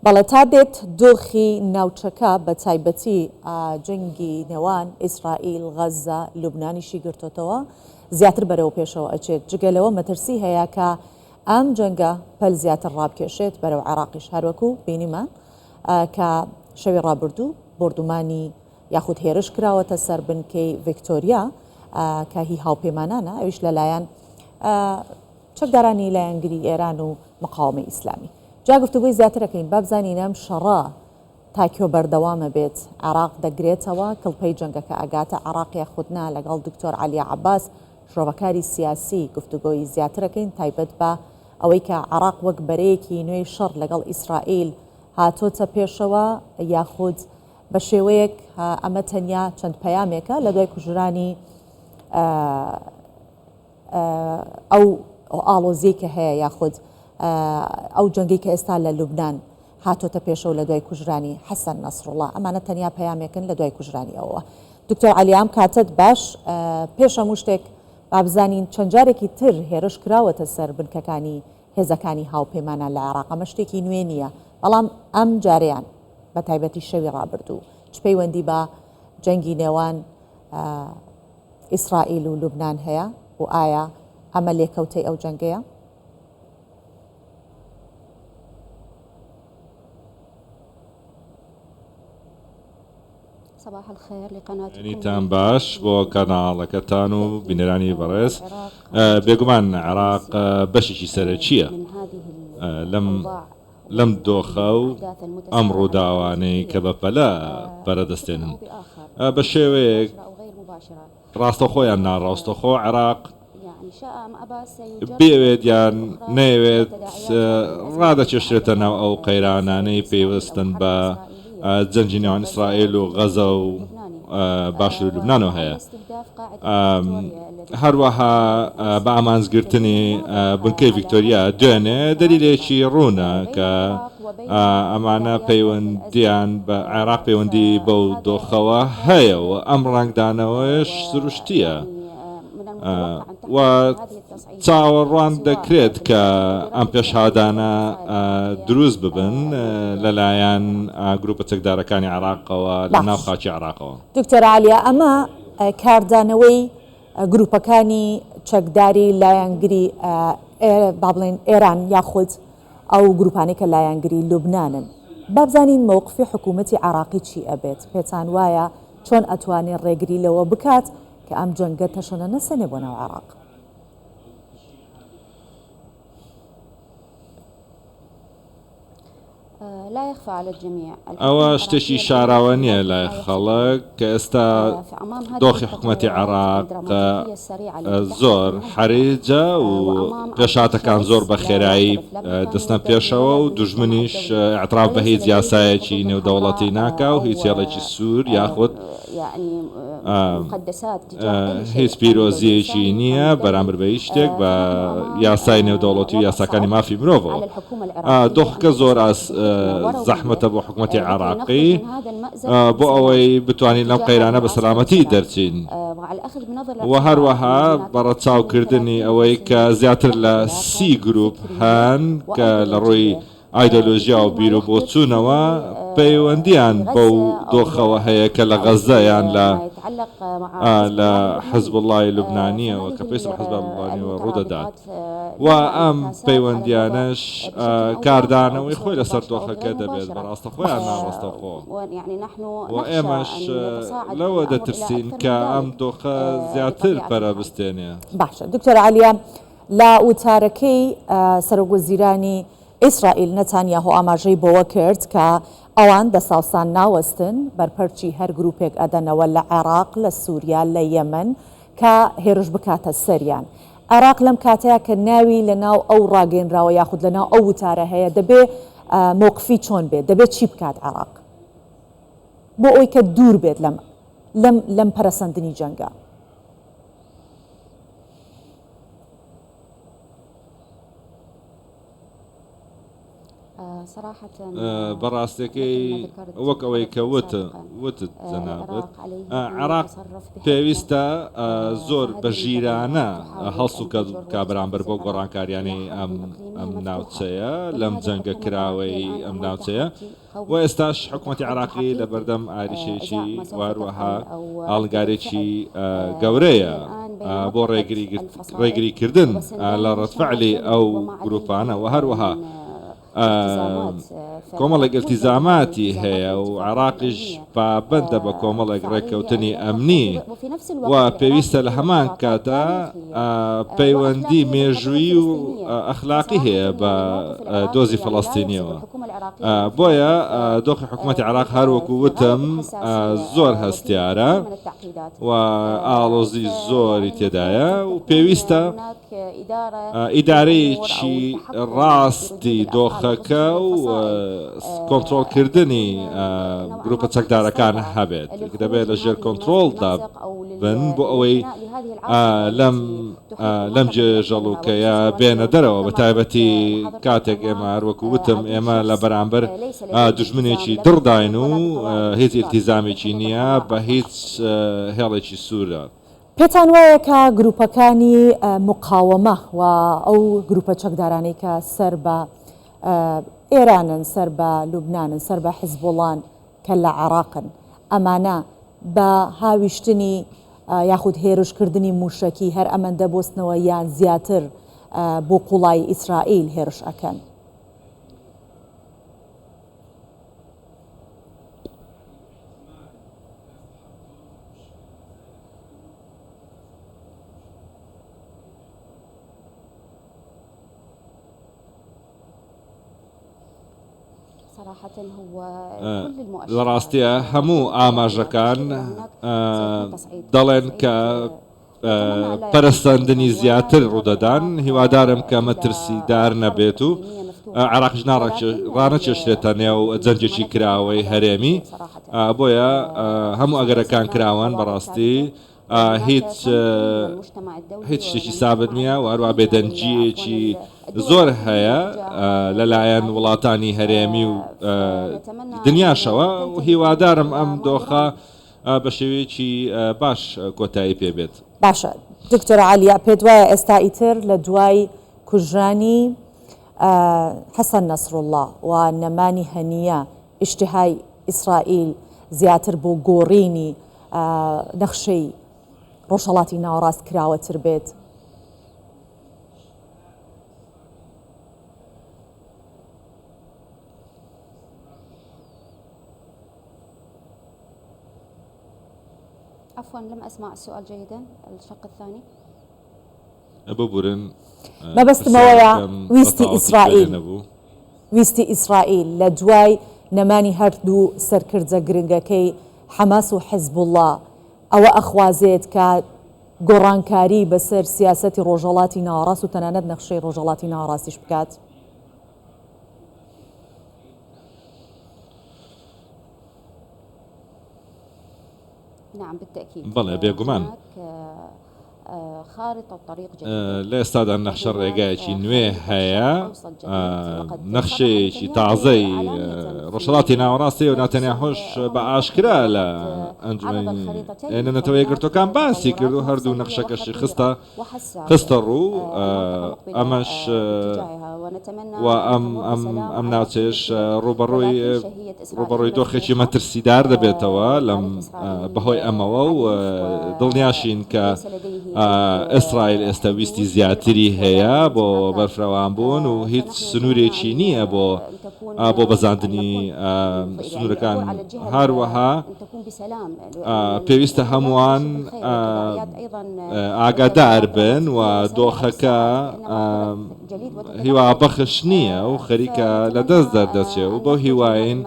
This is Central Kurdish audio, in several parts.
بەڵێ تا دێت دۆخی ناوچەکە بە تایبەتی جەنگی نێوان ئیسرائیل غەزە لوبنانیشی گرتوتەوە زیاتر بەرەو پێشەوە ئەچێت جگەلەوە مەترسی هەیە کە ئەم جەنگە پەل زیاتر ڕابکێشێت بەرەو عێراقیش هەروەکو بینیمە کە شەوی ڕابردوو بردومانی یاخود هێرش کراوەتە سەر بنکەی ڤیکتۆریا کە هی هاوپەیمانانە ئەویش لەلایەن چەکدارانی لایەنگری ئێران و مقاومەی ئیسلامی. جا گفتوگوی زیاترەکەین با بزانین ئەم شەڕە تاکیۆ بەردەوامە بێت عێراق دەگرێتەوە کڵپەی جەنگەکە ئەگاتە عێراقی خودنا لەگەڵ دکتۆر عەلی عەباس شۆڕەکاری سیاسی گفتوگۆی زیاترەکەین تایبەت بە ئەوەی کە عێراق وەک بەرەیەکی نوێی شەڕ لەگەڵ ئیسرائیل هاتۆتە پێشەوە یاخود بە شێوەیەک ئەمە تەنیا چەند پەیامێکە لە دوای کوژرانی ئەو ئاڵۆزیی کە هەیە یاخود ئەو جەنگی کە ئێستا لە لوبنان هاتۆتە پێشەوە لە دوای کوژرانی حەسەن نەسڕوڵڵا ئەمانە تەنیا پەیامێکن لە دوای کوژرانی ئەوە. دکتۆر عەلی ئەم کاتت باش پێش هەموو شتێک با بزانین چەند جارێکی تر هێرش کراوەتە سەر بنکەکانی هێزەکانی هاوپەیمانان لە عێراق ئەمە شتێکی نوێ نییە بەڵام ئەم جاریان بە تایبەتی شەوی ڕابردوو چ پەیوەندی بە جەنگی نێوان ئیسرائیل و لوبنان هەیە و ئایا ئەمە لێکەوتەی ئەو جەنگەیە؟ صباح الخير لقناتكم. نيتان باش بۆ کاناڵەکەتان و بینەرانی بەڕێز بێگومان عێراق بەشێکی سەرەکیە لەم دۆخە و ئەم ڕووداوانەی کە بەپەلە بەرەدەستێنن بە شێوەیەک ڕاستەخۆیان ناڕاستەخۆ عێراق بێوێت یان نەیەوێت ڕادەچێشترێتە ناو ئەو قەیرانانەی پێوەستن بە جەنگی نێوان ئیسرائیل و غەزە و باشوور و لوبنانەوە هەیە. هەروەها بە ئامانزگرتنی بنکەی ڤیکتۆریا دوێنێ دەلیلێکی ڕوونە کە ئەمانە پەیوەندیان بە عێراق پەیوەندی بەو دۆخەوە هەیە و ئەم ڕنگدانەوەش سروشتیە و چاوەڕوان دەکرێت کە ئەم پێشهادانە دروست ببن لەلایەن گروپە چەکدارەکانی عێراقەوە لە ناو خاکی عێراقەوە. دکتۆر عالیا ئەمە کاردانەوەی گروپەکانی چەکداری لایەنگری با بڵێن ئێران یاخود ئەو گروپانی کە لایەنگری لوبنانن با بزانین مووقفی حکوومەتی عێراقی چی ئەبێت پێتان وایە چۆن ئەتوانێت ڕێگری لەوە بکات کە ئەم جەنگە تەشەنە نەسەنێ بۆ ناو عێراق؟ ئەوە شتێکی شاراوە نییە لای خەڵک کە ئێستا دۆخی حکوومەتی عێراق زۆر حەریجە و پێشاتەکان زۆر بە خێرایی دەستنە پێشەوە و دوژمنیش ئەعتراف بە هیچ یاسایەکی نێودەوڵەتی ناکا و هیچ هێڵێکی سوور یاخود هیچ پیرۆزیەکی نییە بەرامبەر بە هیچ شتێک بە یاسای نێودەوڵەتی و یاساکانی مافی مرۆڤەوە. دۆخەکە زۆر زەحمەتە بۆ حکوومەتی عێراقی بۆ ئەوەی بتوانین لەم قەیرانە بە سەلامەتی دەرچین و هەروەها بەڕەچاوکردنی ئەوەی کە زیاتر لە 30 گروپ هەن کە لە ڕۆی ئایدۆلۆژیا و بیر و بۆچوونەوە پەیوەندیان بەو دۆخەوە هەیە کە لە غەزەیان لە حزب اللهی لوبنانیەوە کە پێویستە بە حزب اللهیەوە ڕوودەدات و ئەم پەیوەندیانەش کاردانەوەی خۆی لەسەر دۆخەکە دەبێت بەڕاستە خۆیان ناڕاستەخۆ و ئێمەش لەوە دەترسین کە ئەم دۆخە زیاتر پەرەبستێنێ. باشە دکتۆر عالیا لە وتارەکەی سەرۆکوەزیرانی ئیسرائیل نەتانیاهۆ ئاماژەی بۆوە کرد کە ئەوان دەساوسان ناوەستن بەرپەرچی هەر گروپێک ئەدەنەوە لە عێراق لە سووریا لە یەمەن کە هێرش بکاتە سەریان. عێراق لەم کاتەیە کە ناوی لە ناو ئەو ڕاگەیەنراوە یاخود لە ناو ئەو وتارە هەیە دەبێ مووقفی چۆن بێت دەبێت چی بکات عێراق بۆ ئەوی کە دوور بێت لەم پەرەسەندنی جەنگە؟ بەڕاستەکەی وەک ئەوەی کە وتت جەنابەت عێراق پێویستە زۆر بە ژیرانە هەڵسو کا بەرامبەر بۆ گۆڕانکاریانی ئەم ناوچەیە لەم جەنگە کراوەی ئەم ناوچەیە و ئێستاش حکوومەتی عێراقی لە بەردەم ئاریشەیەکی واروەها ئاڵنگارێکی گەورەیە بۆ ڕێگریکردن لە ڕەتفعلی ئەو گروپانە و هەروەها کۆمەڵێک التیزاماتی هەیە و عێراقیش پابەندە بە کۆمەڵێک ڕێککەوتنی ئەمنی و پێویستە لە هەمان کاتە پەیوەندی مێژووی و ئەخلاقی هەیە بە دۆزی فەڵەستینیەوە بۆیە دۆخی حکوومەتی عێراق هەروەکو وتم زۆر هەستیارە و ئاڵۆزی زۆری تێدایە و پێویستە ئیدارەیەکی ڕاستی دۆخەکە و کۆنتڕۆڵکردنی گروپە چەکدارەکان هەبێت دەبێت لە ژێر کۆنتڕۆڵدا بن بۆ ئەوەی لەم جێژەڵوکەیە بێنە دەرەوە بە تایبەتی کاتێک ئێمە هەروەکو وتم ئێمە لە بەرامبەر دوژمنێکی دڕداین و هیچ ئیلتیزامێکی نییە بە هیچ هێڵێکی سوورە. پێتان وایە کە گروپەکانی مقاومە و ئەو گروپە چەکدارانەی کە سەر بە ئێرانن سەر بە لوبنانن سەر بە حیزبوڵان کە لە عێراقن ئەمانە بە هاویشتنی یاخود هێرشکردنی موشەکی هەر ئەمەندە بۆستنەوە یان زیاتر بۆ قوڵای ئیسرائیل هێرش ئەکەن. لە ڕاستیە هەموو ئاماژەکان دەڵێن کە پەرستاندنی زیاتر ڕوودەدان هیوادارم کە مەترسیدار نەبێت و عێراقیش ڕانەچێشرێتە نێو جەنجێکی کراوەی هەرێمی بۆیە هەموو ئەگەرەکان کراوان بەڕاستی هیچ شتێکی سابت نییە و هەروە بێدەنجیەکی زۆر هەیە لەلایەن وڵاتانی هەرێمی و دنیاشەوە و هیوادارم ئەم دۆخە بە شێوەیەکی باش کۆتایی پێبێت. باشە دکتۆر عالیا پێت وایە ئێستا ئیتر لە دوای کوژرانی حەسەن نەسڕوڵڵا و نەمانی هەنیە ئیشتیهای ئیسرائیل زیاتر بۆ گۆڕینی نەخشەی ڕۆژهەڵاتی ناوەڕاست کراوەتر بێت؟ عفوا لم أسمع السؤال جيدا الشق الثاني. ببورن ما بستمەوەیە ویستی ئیسرائیل لە دوای نەمانی هەردوو سەرکردە گرنگەکەی حەماس و حیزبوڵڵا ئەوە ئەخوازێت کە گۆڕانکاری بەسەر سیاسەتی ڕۆژهەڵاتی ناوەڕاست و تەنانەت نەخشەی ڕۆژهەڵاتی ناوەڕاستیش بکات؟ نعم بالتأكيد. بەڵێ بێگومان لە ئێستادا نەخشە ڕێگایەکی نوێ هەیە نەخشەیەکی تازەی ڕۆژهەڵاتی ناوەڕاستی و ناتەنیا هۆش بە ئاشکرا لە ئەنجومەنی یەکگرتوەکان باسی کرد و هەردوو نەخشەکەشی خستە ڕوو ئەمەش و ئەم ناوچێش ڕوبەڕووی دۆخێکی مەترسیدار دەبێتەوە لەم بەهۆی ئەمەوە و دڵنیاشین کە ئیسرائیل ئێستا ویستی زیاتری هەیە بۆ بەرفراوان بوون و هیچ سنوورێکی نییە بۆ بەزاندنی سنوورەکان هەروەها پێویستە هەمووان ئاگادار بن و دۆخەکە هیوا بەخش نییە و خەریکە لە دەست دەردەچێ و بۆ هیواین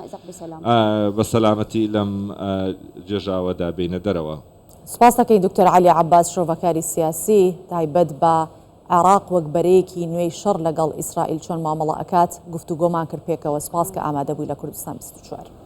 بە سەلامەتی لەم جێژاوەدا بینە دەرەوە. سپاس دەکەین دکتۆر عەلی عەباس شۆڤەکاری سیاسی تایبەت بە عێراق وەک بەرەیەکی نوێی شەڕ لەگەڵ ئیسرائیل چۆن مامەڵە ئەکات گفتوگۆمان کرد پێکەوە. سپاس کە ئامادە بووی لە کوردستان 24.